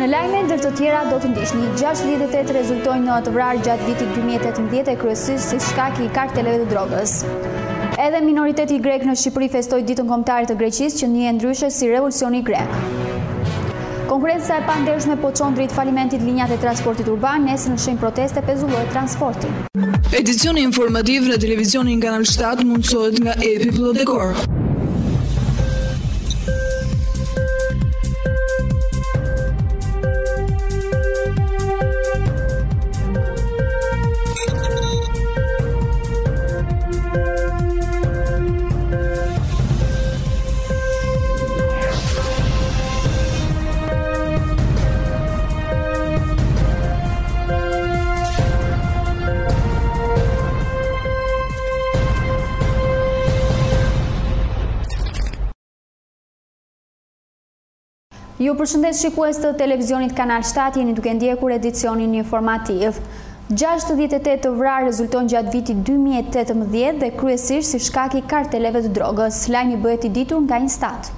Në lajme ndër të tjera do të ndiqni 6 lidhjet rezultojnë në të vrarë gjatë vitit 2018 e kryesisht si shkak i karteleve të drogës. Edhe minoriteti grek në Shqipëri festoi ditën kombëtare të Greqisë që njihet ndryshe si revolucioni grek. Konkurrenca e pandershme po çon drejt falimentit linjat e transportit urban, nesër në shenjë proteste pezullohet transporti. Edicioni informativ në televizionin Kanal 7 mundësohet nga Epi Plot Dekor. Ju përshëndes shikues të televizionit Kanal 7, jeni duke ndjekur edicionin informativ. 68 të vrarë rezultojnë gjatë vitit 2018 dhe kryesisht si shkak i karteleve të drogës. Lajmi bëhet i ditur nga Instat.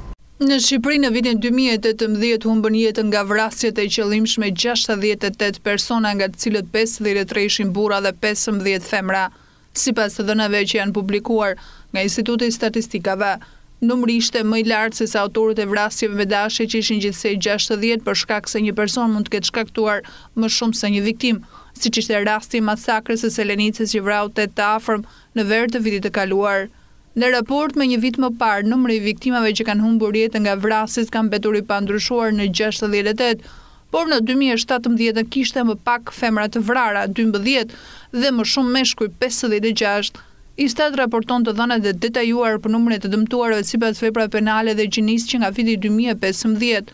Në Shqipëri në vitin 2018 humbën jetën nga vrasjet e qëllimshme 68 persona, nga të cilët 53 ishin burra dhe 15 femra. Sipas të dhënave që janë publikuar nga Instituti i Statistikave, numri ishte më i lartë se sa autorët e vrasjeve me dashje që ishin gjithsej 60 për shkak se një person mund të ketë shkaktuar më shumë se një viktim, siç ishte rasti i masakrës së Selenicës që vrau 8 të afërm në ver të vitit të kaluar. Në raport me një vit më parë, numri i viktimave që kanë humbur jetën nga vrasjet ka mbetur i pandryshuar në 68, por në 2017 kishte më pak femra të vrara, 12, dhe më shumë meshkuj, 56. Instat raporton të dhënat e detajuar për numrin e të dëmtuarve sipas veprave penale dhe gjinisë që nga viti 2015.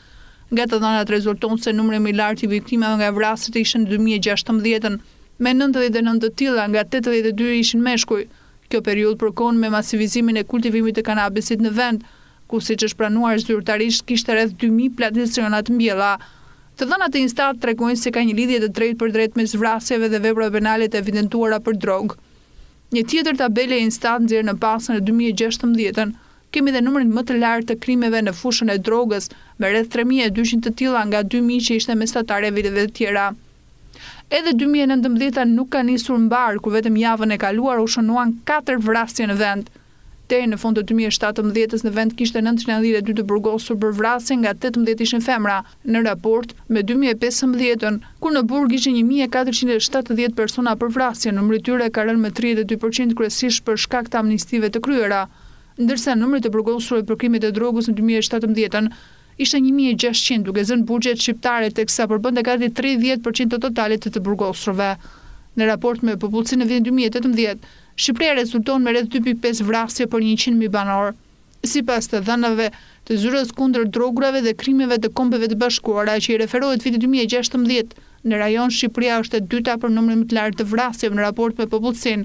Nga të dhënat rezulton se numri më i lartë i viktimave nga vrasjet ishin në 2016, me 99 të tilla, nga 82 ishin meshkuj. Kjo periudhë përkon me masivizimin e kultivimit të kanabisit në vend, ku siç është pranuar zyrtarisht kishte rreth 2000 plantasiona të mbjella. Të dhënat e Instat tregojnë se ka një lidhje të drejtë për drejtë mes vrasjeve dhe veprave penale të evidentuara për drogë. Një tjetër tabele e Instat nxjerr në pasën e 2016, kemi dhe numrin më të lartë të krimeve në fushën e drogës, me rreth 3200 të tilla nga 2000 që ishte mesatarja e viteve të tjera. Edhe 2019 nuk ka nisur mbar, ku vetëm javën e kaluar u shënuan 4 vrasje në vend. Deri në fund të 2017 në vend kishte 992 të burgosur për vrasje, nga 18 ishin femra, në raport me 2015, kur në burg ishin 1470 persona për vrasje, numri i tyre ka rënë me 32% kryesisht për shkak të amnistive të kryera, ndërsa numri të burgosurve për krimet e drogës në 2017 ishte 1600, duke zënë buxhet shqiptare teksa përbënte gati 30% të totalit të burgosurve. Në raport me popullsinë në vitin 2018, Shqipëria rezulton me rreth 2.5 vrasje për 100.000 banor. Sipas të dhënave të zyrës kundër drogurave dhe krimeve të Kombeve të Bashkuara që i referohet vitit 2016, në rajon Shqipëria është e dyta për numrin më të lartë të vrasjeve në raport me popullsinë.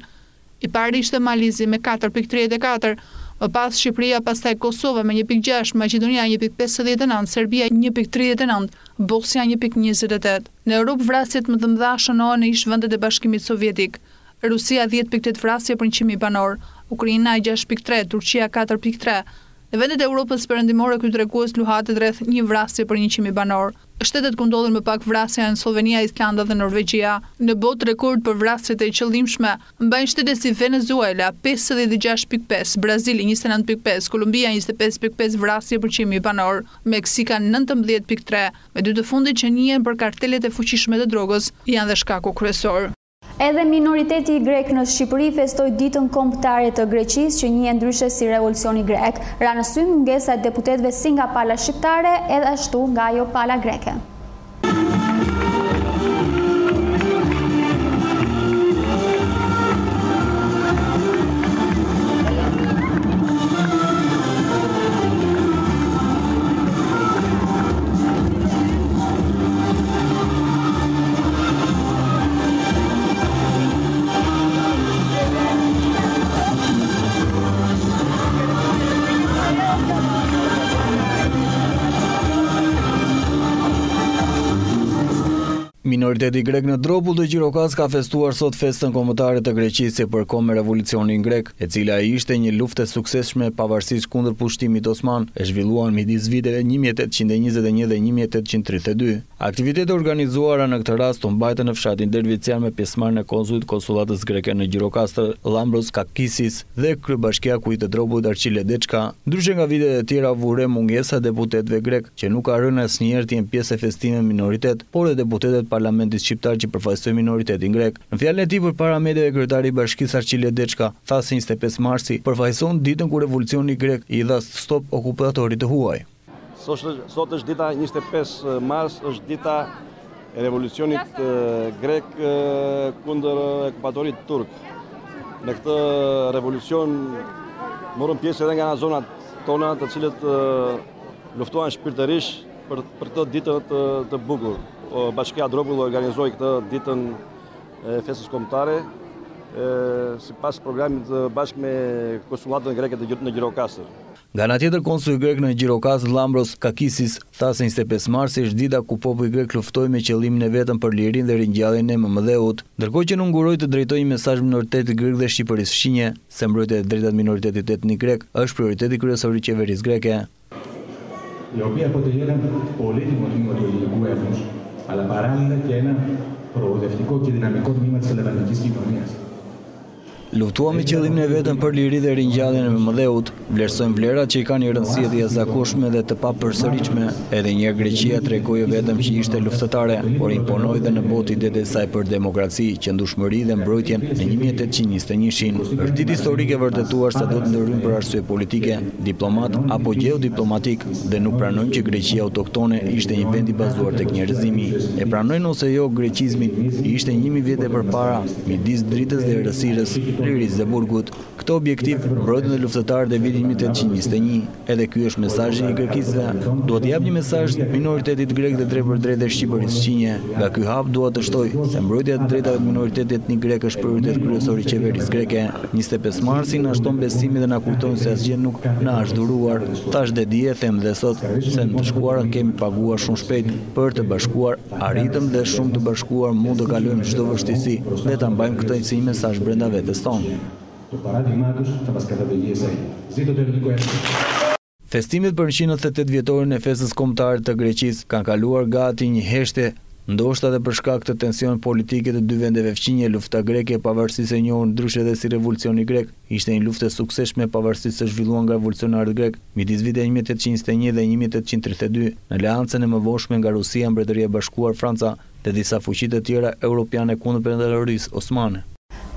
I pari ishte Malizi me 4.34, më pas Shqipëria, pastaj Kosova me 1.6, Maqedonia 1.59, Serbia 1.39, Bosnia 1.28. Në Europë vrasjet më të mëdha shënohen në ish vendet e Bashkimit Sovjetik. Rusia 10.8 vrasje për 100.000 banor, Ukraina 6.3, Turqia 4.3. Në vendet e Europës perëndimore ky tregues luhatet rreth 1 vrasje për 100.000 banor. Shtetet ku ndodhen më pak vrasje janë Slovenia, Islanda dhe Norvegjia. Në botë rekord për vrasjet e qëllimshme mbajnë shtete si Venezuela 56.5, Brazili 29.5, Kolumbia 25.5 vrasje për 100.000 banor, Meksika 19.3, me dy të fundit që njihen për kartelet e fuqishme të drogës janë dhe shkaku kryesor. Edhe minoriteti grek në Shqipëri festoi ditën kombëtare të Greqisë që njihet ndryshe si revolucioni grek. Ra në sy mungesa e deputetëve si nga pala shqiptare edhe ashtu nga ajo pala greke. Minoriteti grek në Dropull të Gjirokas ka festuar sot festën kombëtare të Greqisë që përkohë me revolucionin grek, e cila ishte një luftë e suksesshme pavarësisht kundër pushtimit osman, e zhvilluar midis viteve 1821 dhe 1832. Aktivitetet organizuara në këtë rast u mbajtën në fshatin Dervician me pjesëmarrjen e konsullit konsullatës greke në Gjirokaster, Lambros Kakisis dhe kryebashkiaku i të Dropullit Arçile Deçka. Ndryshe nga vitet e tjera vure mungesa e deputetëve grek, që nuk ka rënë asnjëherë të jenë pjesë e festimeve minoritet, por edhe deputetët Parlamentit shqiptar që përfaqësojnë minoritetin grek. Në fjalën e tij përpara mediave, kryetari i Bashkisë Arçile Deçka tha se 25 marsi përfaqëson ditën kur revolucioni grek i dha stop okupatorit të huaj. Sot është dita 25 mars, është dita e revolucionit grek kundër okupatorit turk. Në këtë revolucion morën pjesë edhe nga zonat tona, të cilët luftuan shpirtërisht për këtë ditë të bukur. Bashkia Dropull organizoi këtë ditën e festës kombëtare sipas programit bashkë me konsullatën greke në Gjirokaster. Nga ana tjetër, konsulli grek në Gjirokaster Lambros Kakisis tha se 25 marsi është dita ku populli grek luftoi me qëllimin e vetëm për lirinë dhe ringjalljen e MMD-ut, ndërkohë që nënguroi të drejtojë një mesazh minoritetit grek dhe Shqipërisë fshinje se mbrojtja e drejtat minoritetit etnik grek është prioriteti kryesor i qeverisë greke. Η οποία αποτελεί ένα πολύτιμο τμήμα του ελληνικού έθνους, αλλά παράλληλα και ένα προοδευτικό και δυναμικό τμήμα της ελληνικής κοινωνίας. Luftuam me qëllimin e vetëm për liri dhe ringjalljen e MMD-ut, vlerësojmë vlerat që i kanë një rëndësi të jashtëzakonshme dhe të papërsëritshme. Edhe një herë Greqia tregoi vetëm që ishte luftëtare, por imponoi dhe në botë idetë e saj për demokraci, qëndrueshmëri dhe mbrojtjen në 1821-shin. Është ditë historike vërtetuar sa do të ndërhyjmë për arsye politike, diplomat apo geodiplomatik dhe nuk pranojmë që Greqia autoktone ishte një vend i bazuar tek njerëzimi. E pranojnë ose jo greqizmin, ishte 1000 vjet e përpara, midis dritës dhe errësirës, lirisë dhe burgut. Këtë objektiv mbrojtën dhe luftëtarët e vitit 1821. Edhe ky është mesazhi i greqisëve. Duhet jap një mesazh minoritetit grek dhe drejt për drejt Shqipërisë fshinje. Nga ky hap dua të shtoj se mbrojtja e drejtave të minoritetit etnik grek është prioritet kryesor i qeverisë greke. 25 marsi na shton besimin dhe na kujton se asgjë nuk na është dhuruar. Tash dhe dije them dhe sot se në të shkuarën kemi paguar shumë shpejt. Për të bashkuar arritëm dhe shumë të bashkuar mund të kalojmë çdo vështirësi dhe ta mbajmë këtë si një mesazh brenda vetes tonë. Το παράδειγμά τους θα μας καταδογεί εσένα. Ζήτω το ελληνικό έθνος. Festimet për 188 vjetorin e festës kombëtare të Greqisë kanë kaluar gati një heshtje, ndoshta edhe për shkak të tensionit politik të dy vendeve fqinje. Lufta greke, pavarësisht se njohur ndryshe edhe si revolucioni grek, ishte një luftë e suksesshme pavarësisht se zhvilluar nga revolucionarët grek midis viteve 1821 dhe 1832 në aleancën e mëvonshme nga Rusia, Mbretëria e Bashkuar, Franca dhe disa fuqi të tjera europiane kundër Perëndërisë osmane.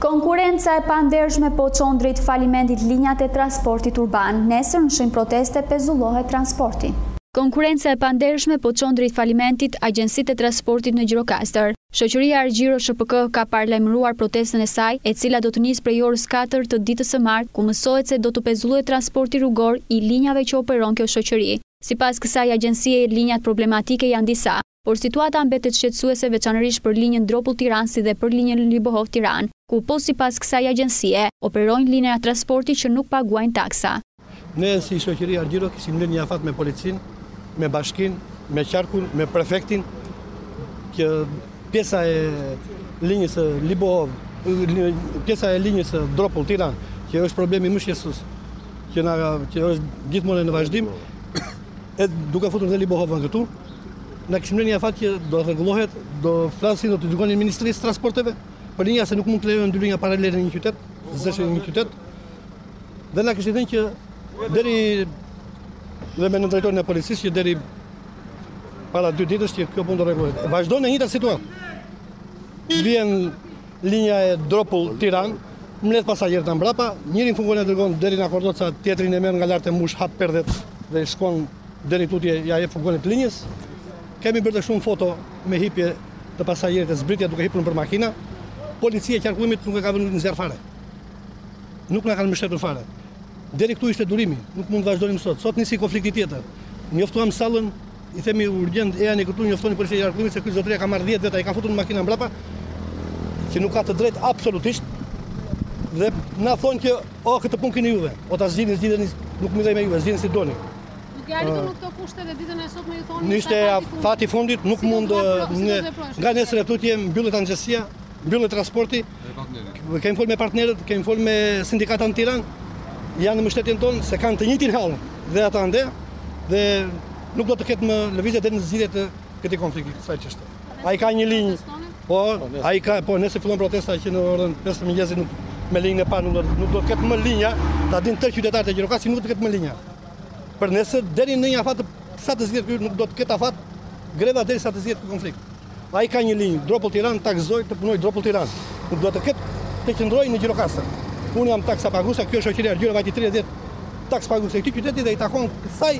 Konkurenca e pandershme po çon drejt falimentit linjat e transportit urban. Nesër në shenjë proteste pezullohet transporti. Konkurenca e pandershme po çon drejt falimentit agjencitë e transportit në Gjirokaster. Shoqëria Gjirokaster ka paralajmëruar protestën e saj, e cila do të nisë prej orës 4 të ditës së martë, ku mësohet se do të pezullohet transporti rrugor i linjave që operon kjo shoqëri. Sipas kësaj agjencie, linjat problematike janë disa, por situata mbetet shqetësuese veçanërisht për linjën Dropull-Tiranë si dhe për linjën Libohov-Tiranë, ku po sipas kësaj agjencie operojnë linja transporti që nuk paguajnë taksa. Ne si shoqëria Gjirokaster kishim lënë një afat me policinë, me bashkinë, me qarkun, me prefektin, që pjesa e linjës Libohov, pjesa e linjës Dropull-Tiranë, që është problemi më shqetësues, që është gjithmonë në vazhdim, e duke futur dhe Libohov në këtu. Na kishim lënë një afat që do rregullohet, do flasin, do të dërgonin Ministrisë Transporteve për linja se nuk mund të lejohen dy linja paralele në një qytet, zeshë në një qytet. Dhe na kishin thënë që deri dhe me drejtorin e policisë që deri para 2 ditësh që kjo punë do rregullohet. Vazhdon në njëjtë situatë. Vjen linja e Dropull-Tiranë, mbledh pasagerët nga mbrapa, njërin funksioner dërgon deri në Kordoca, tjetrin e merr nga lart e mbush hap perdhet dhe shkon deri tutje ja jep funksionerit të linjës. Kemi bërë shumë foto me hipje të pasagerët e zbritja duke hipur për makina. Policia e qarkullimit nuk e ka vënë në zjarr fare. Nuk na kanë mbështetur fare. Deri këtu ishte durimi, nuk mund të vazhdonim sot. Sot nisi konflikti tjetër. Njoftuam sallën, i themi urgjent ejani këtu, njoftoni policia e qarkullimit se ky zotëria ka marrë 10 veta, i ka futur në makina mbrapa, që nuk ka të drejtë absolutisht. Dhe na thonë që këtë punë keni juve, o ta zgjidhni, nuk më dhe me juve, zgjidhni si doni. Duke arritur në këto kushte dhe ditën e sotme ju thonë Ishte afati i fundit, nuk mund nga nesër e tutje mbyllet anxhesia, mbyllet transporti. Kemi folur me partnerët, kemi folur me sindikata në Tiranë, janë në mbështetjen tonë se kanë të njëjtin hall dhe ata ande dhe nuk do të ketë më lëvizje deri në zgjidhje të këtij konflikti, kësaj çështje. Ai ka një linjë, nëse fillon protesta që në orën 5 të mëngjesit me linjën e parë nuk do të ketë më linja, ta dinë të qytetarët e Gjirokastrit nuk do të ketë më linja. Për nesër deri në një afat sa të zgjidhet nuk do të ketë afat greva derisa të zgjidhet ky konflikt. Ai ka një linjë, Dropull Tiranë ta gëzoj të punoj Dropull Tiranë. Nuk do të ketë të qëndrojë në Gjirokaster. Unë jam taksapaguesa, kjo është shoqëria Argjyra vajti 30 taksapaguesa e këtij qyteti dhe i takon kësaj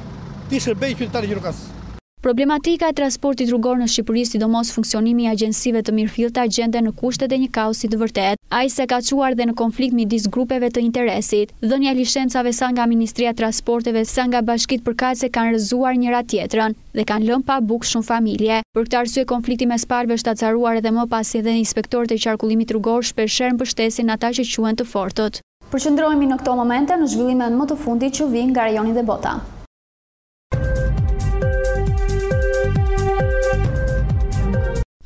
të shërbejë qytetarët e Gjirokastrit. Problematika e transportit rrugor në Shqipëri, sidomos funksionimi i agjensive të mirëfillta, gjende në kushtet e një kaosi të vërtet. Ai se ka çuar dhe në konflikt midis grupeve të interesit. Dhënia licencave sa nga Ministria e Transporteve sa nga bashkitë përkatëse kanë rrëzuar njëra tjetrën dhe kanë lënë pa bukë shumë familje. Për këtë arsye konflikti mes palëve shtacaruar edhe më pasi edhe inspektorët e qarkullimit rrugor shpeshherë mbështesin ata që quhen të fortët. Përqendrohemi në këto momente në zhvillimet më të fundit që vijnë nga rajoni dhe bota.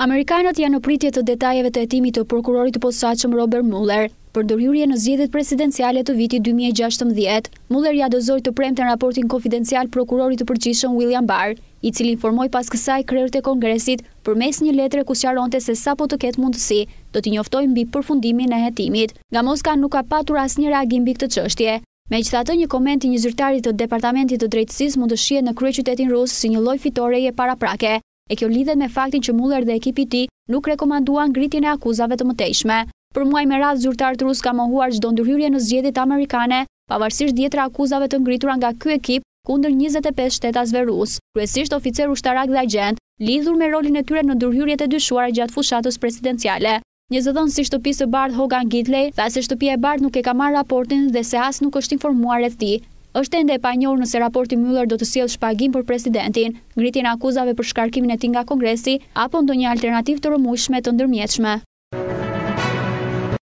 Amerikanët janë në pritje të detajeve të hetimit të prokurorit të posaçëm Robert Mueller për ndërhyrje në zgjedhjet presidenciale të vitit 2016. Mueller ja dozoi të premten raportin konfidencial prokurorit të përgjithshëm William Barr, i cili informoi pas kësaj krerët e Kongresit përmes një letre ku sqaronte se sapo të ketë mundësi do t'i njoftojë mbi përfundimin e hetimit. Nga Moska nuk ka patur asnjë reagim mbi këtë çështje. Megjithatë, një koment i një zyrtari të Departamentit të Drejtësisë mund të shihet në kryeqytetin rus si një lloj fitoreje paraprake. E kjo lidhet me faktin që Mueller dhe ekipi i tij nuk rekomanduan ngritjen e akuzave të mëtejshme. Për muaj me radhë zyrtarët rusë kanë mohuar çdo ndërhyrje në zgjedhjet amerikane, pavarësisht 10 akuzave të ngritura nga ky ekip kundër 25 shtetasve rus, kryesisht oficer ushtarak dhe agent, lidhur me rolin e tyre në ndërhyrjet e dyshuara gjatë fushatës presidenciale. Një zëdhënës si shtëpisë së bardhë Hogan Gidley tha se shtëpia e bardhë nuk e ka marrë raportin dhe se as nuk është informuar rreth tij. Është ende e panjohur nëse raporti Mueller do të sjellë shpagim për presidentin, ngritjen e akuzave për shkarkimin e tij nga Kongresi apo ndonjë alternativë të rëmujshme të ndërmjetshme.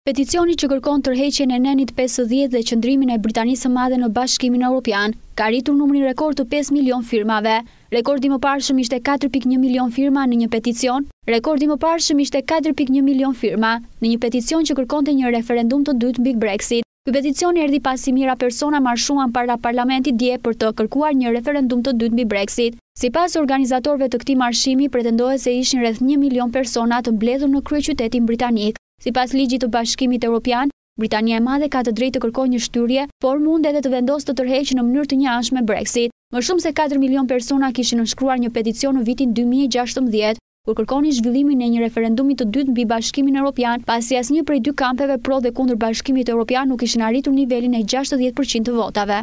Peticioni që kërkon tërheqjen e nenit 50 dhe qëndrimin e Britanisë së Madhe në Bashkimin Evropian ka arritur numrin rekord të 5 milion firmave. Rekordi më parëshëm ishte 4.1 milion firma në një peticion. Rekordi më parëshëm ishte 4.1 milion firma në një peticion që kërkonte një referendum të dytë mbi Brexit. Ky peticion erdhi pasi mijëra persona marshuan para parlamentit dje për të kërkuar një referendum të dytë mbi Brexit. Sipas organizatorëve të këtij marshimi, pretendohet se ishin rreth 1 milion persona të mbledhur në kryeqytetin britanik. Sipas ligjit të Bashkimit Evropian, Britania e Madhe ka të drejtë të kërkojë një shtyrie, por mund edhe të vendosë të tërheqë në mënyrë të njëanshme Brexit. Më shumë se 4 milion persona kishin nënshkruar një peticion në vitin 2016, kur kërkonin zhvillimin e një referendumi të dytë mbi Bashkimin Evropian, pasi asnjë prej dy kampeve pro dhe kundër Bashkimit Evropian nuk ishin arritur nivelin e 60% të votave.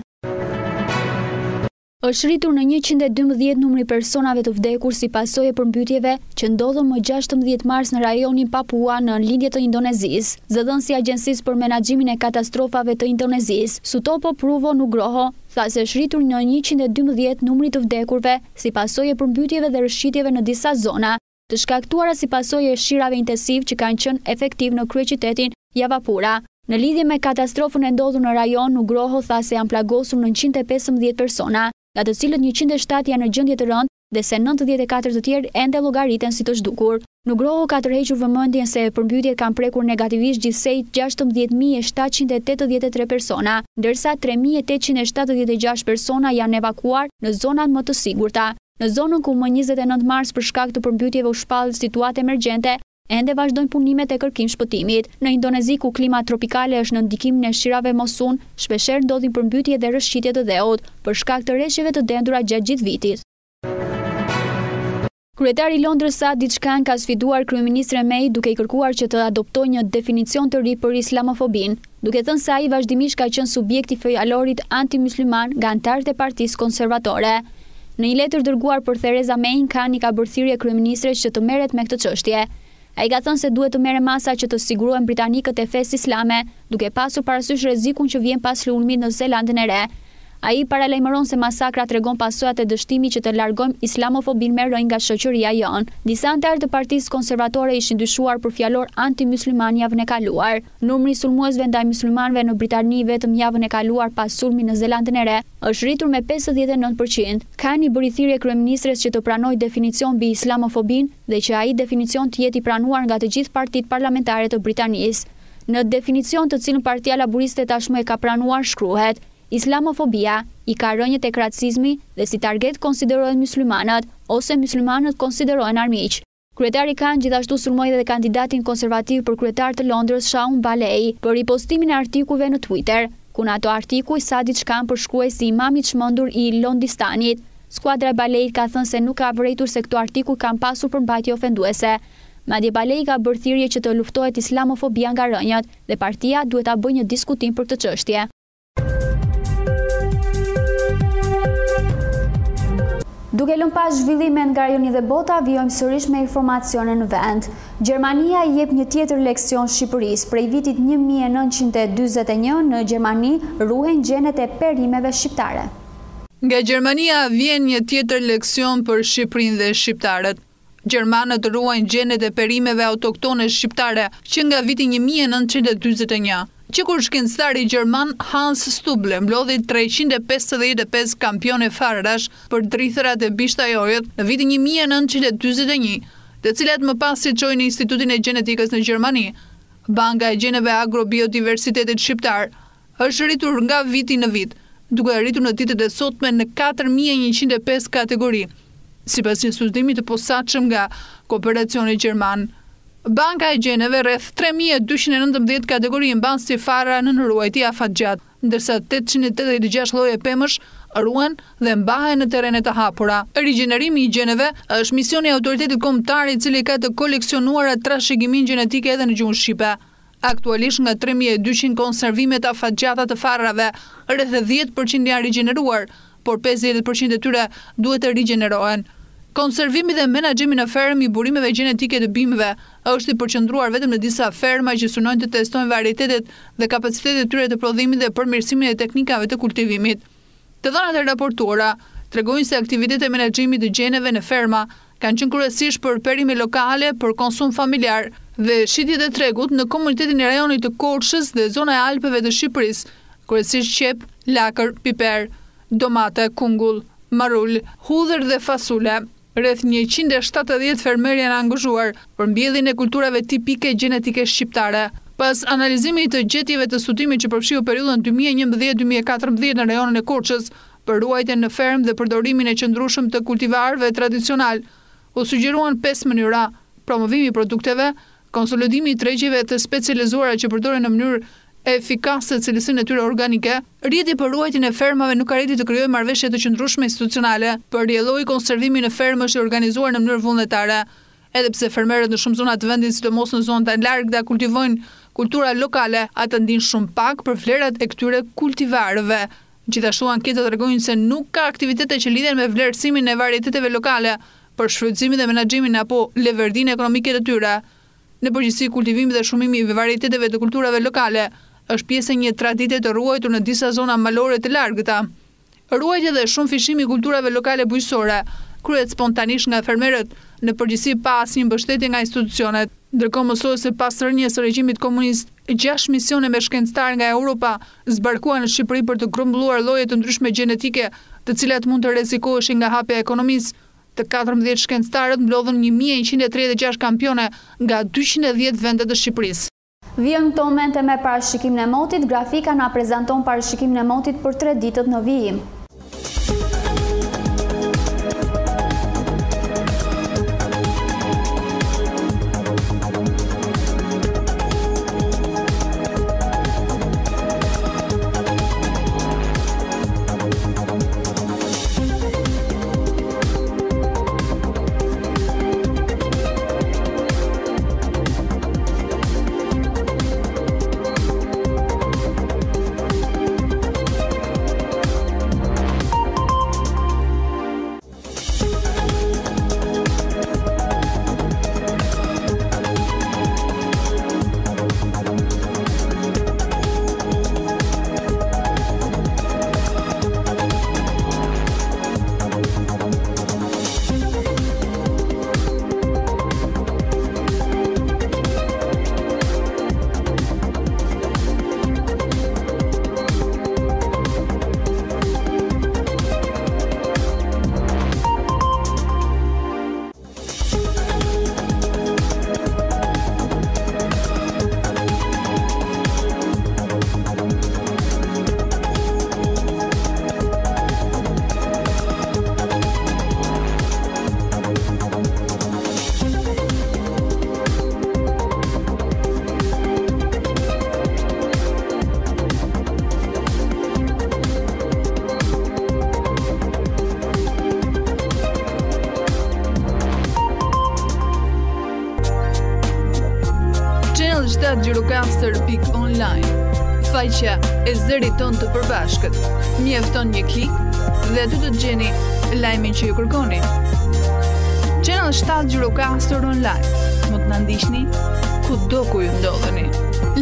Është rritur në 112 numri personave të vdekur si pasojë e përmbytjeve që ndodhën më 16 mars në rajonin Papua në lindje të Indonezisë. Zëdhënësi i Agjencisë për Menaxhimin e Katastrofave të Indonezisë, Sutopo Purwo Nugroho, tha se është rritur në 112 numri të vdekurve si pasojë e përmbytjeve dhe rrëshqitjeve në disa zona, të shkaktuara si pasojë e shirave intensiv që kanë qenë efektiv në kryeqytetin Javapura. Në lidhje me katastrofën e ndodhur në rajon, Nugroho tha se janë plagosur 915 persona, nga të cilët 107 janë në gjendje të rëndë dhe se 94 të tjerë ende llogariten si të zhdukur. Nugroho ka tërhequr vëmendjen se përmbytjet kanë prekur negativisht gjithsej 16.783 persona, ndërsa 3.876 persona janë evakuar në zonat më të sigurta. Në zonën ku më 29 mars për shkak të përmbytjeve u shpall situatë emergjente, ende vazhdojnë punimet e kërkim shpëtimit. Në Indonezi ku klima tropikale është në ndikimin e shirave monsun, shpeshherë ndodhin përmbytje dhe rrëshqitje të dheut për shkak të rreshjeve të dendura gjatë gjithë vitit. Kryetari i Londrës Sadiq Khan ka sfiduar kryeministren May duke i kërkuar që të adoptojë një definicion të ri për islamofobin, duke thënë se ai vazhdimisht ka qenë subjekti fjalorit anti-musliman nga anëtarët e Partisë Konservatore. Në një letër dërguar për Theresa May, Khan i ka bërë thirrje kryeministres që të merret me këtë çështje. Ai ka thënë se duhet të merren masa që të sigurohen britanikët e fesë islame, duke pasur parasysh rrezikun që vjen pas lulmit në Zelandën e Re. Ai paralajmëron se masakra tregon pasojat e dështimit që të largojmë islamofobin me rënjë nga shoqëria jonë. Disa anëtarë të Partisë Konservatore ishin dyshuar për fjalor anti-musliman javën e kaluar. Numri i sulmuesve ndaj muslimanëve në Britani vetëm javën e kaluar pas sulmit në Zelandën e Re është rritur me 59%. Ka një bëri thirrje kryeministres që të pranojë definicion mbi islamofobin dhe që ai definicion të jetë i pranuar nga të gjithë partitë parlamentare të Britanisë. Në definicion të cilën Partia Laboriste tashmë e ka pranuar shkruhet: islamofobia i ka rënjë tek racizmi dhe si target konsiderohen muslimanët ose muslimanët konsiderohen armiq. Kryetari Khan gjithashtu sulmoi edhe kandidatin konservativ për kryetar të Londrës Shaun Balei për ripostimin e artikujve në Twitter, ku në ato artikuj sa diçka përshkruaj si imamit çmendur i Londistanit. Skuadra e Baleit ka thënë se nuk ka vërejtur se këto artikuj kanë pasur përmbajtje ofenduese. Madje Balei ka bërë thirrje që të luftohet islamofobia nga rënjët dhe partia duhet ta bëjë një diskutim për këtë çështje. Duke lënë pas zhvillimet nga rajoni dhe bota, vijojmë sërish me informacione në vend. Gjermania i jep një tjetër leksion Shqipërisë. Prej vitit 1941 në Gjermani ruhen gjenet e perimeve shqiptare. Nga Gjermania vjen një tjetër leksion për Shqipërinë dhe shqiptarët. Gjermanët ruajnë gjenet e perimeve autoktone shqiptare që nga viti 1941. Që kur shkencëtari gjerman Hans Stuble mblodhi 355 kampione farrash për drithërat e bishtajorët në vitin 1941, të cilat më pas si çojnë në Institutin e Gjenetikës në Gjermani. Banka e gjeneve agrobiodiversitetit shqiptar është rritur nga viti në vit, duke rritur në ditët e sotme në 4105 kategori, sipas një studimi të posaçëm nga Kooperacioni Gjerman. Banka e gjeneve rreth 3219 kategori mban si farra në ruajtje afatgjat, ndërsa 886 lloje pemësh ruhen dhe mbahen në terrene të hapura. Rigjenerimi i gjeneve është misioni i autoritetit kombëtar i cili ka të koleksionuar trashëgimin gjenetike edhe në gjuhën shqipe. Aktualisht nga 3200 konservime të afatgjata të farrave, rreth 10% janë rigjeneruar, por 50% e tyre duhet të rigjenerohen. Konservimi dhe menaxhimi në fermë i burimeve gjenetike të bimëve është i përqendruar vetëm në disa ferma që synojnë të testojnë varietetet dhe kapacitetet e tyre të prodhimit dhe përmirësimin e teknikave të kultivimit. Të dhënat e raportuara tregojnë se aktivitetet e menaxhimit të gjeneve në ferma kanë qenë kryesisht për perime lokale për konsum familjar dhe shitjet e tregut në komunitetin e rajonit të Korçës dhe zona e Alpeve të Shqipërisë, kryesisht qep, lakër, piper, domate, kungull, marull, hudhër dhe fasule. Rreth 170 fermerë janë angazhuar për mbjelljen e kulturave tipike gjenetike shqiptare. Pas analizimit të gjetjeve të studimit që përfshiu periudhën 2011-2014 në rajonin e Korçës për ruajtjen në fermë dhe përdorimin e qëndrueshëm të kultivarëve tradicional, u sugjeruan 5 mënyra: promovimi i produkteve, konsolidimi i tregjive të specializuara që përdoren në mënyrë efikase cilësinë e tyre organike, rrjeti për ruajtjen e fermave nuk arriti të krijojë marrëveshje të qëndrueshme institucionale, por rrjedhoi konservimin e fermës i organizuar në mënyrë vullnetare. Edhe pse fermerët në shumë zona të vendit, sidomos në zonat e largëta, kultivojnë kultura lokale, ata ndinë shumë pak për vlerat e këtyre kultivarëve. Gjithashtu anketa tregojnë se nuk ka aktivitete që lidhen me vlerësimin e varieteteve lokale, për shfrytëzimin dhe menaxhimin apo leverdinë ekonomike të tyre. Në përgjithësi, kultivimi dhe shumimi i varieteteve të kulturave lokale është pjesë e një tradite të ruajtur në disa zona malore të largëta. Ruajtja dhe shumë fishimi i kulturave lokale bujqësore kryhet spontanisht nga fermerët, në përgjithësi pa asnjë mbështetje nga institucionet. Ndërkohë mësohet se pas rënies së regjimit komunist, 6 misione me shkencëtarë nga Europa zbarkuan në Shqipëri për të grumbulluar lloje të ndryshme gjenetike, të cilat mund të rrezikoheshin nga hapja e ekonomisë. Të 14 shkencëtarët mblodhën 1136 kampione nga 210 vende të Shqipërisë. Vijojmë këto momente me parashikimin e motit. Grafika na prezanton parashikimin e motit për 3 ditët në vijim. Gjirokaster.online, faqja e zërit ton të përbashkët. Mjefton një klik dhe aty do të gjeni lajmin që ju kërkoni. Channel 7 Gjirokaster online. Mund të na ndiqni kudo ku ju ndodheni.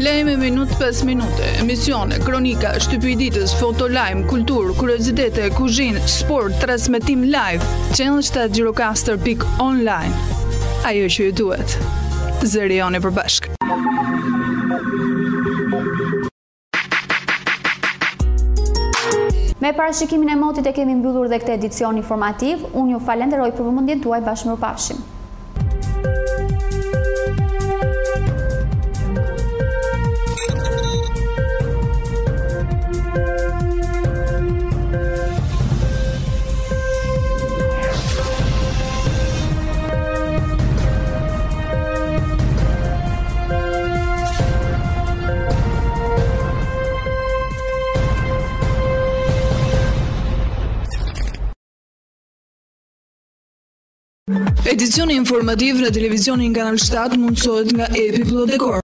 Lajme minut 5 minute, emisione, kronika, shtypi i ditës, fotolajm, kulturë, kuriozitete, kuzhinë, sport, transmetim live. Channel 7 Gjirokaster.online. Ajo që ju duhet. Zëri joni përbashkë. Me parashikimin e motit e kemi mbyllur dhe këtë edicion informativ. Unë ju falenderoj për vëmendjen tuaj, bashkëmirupafshim. Edicioni informativ në televizionin Kanal 7 mundësohet nga Epi Plot Dekor.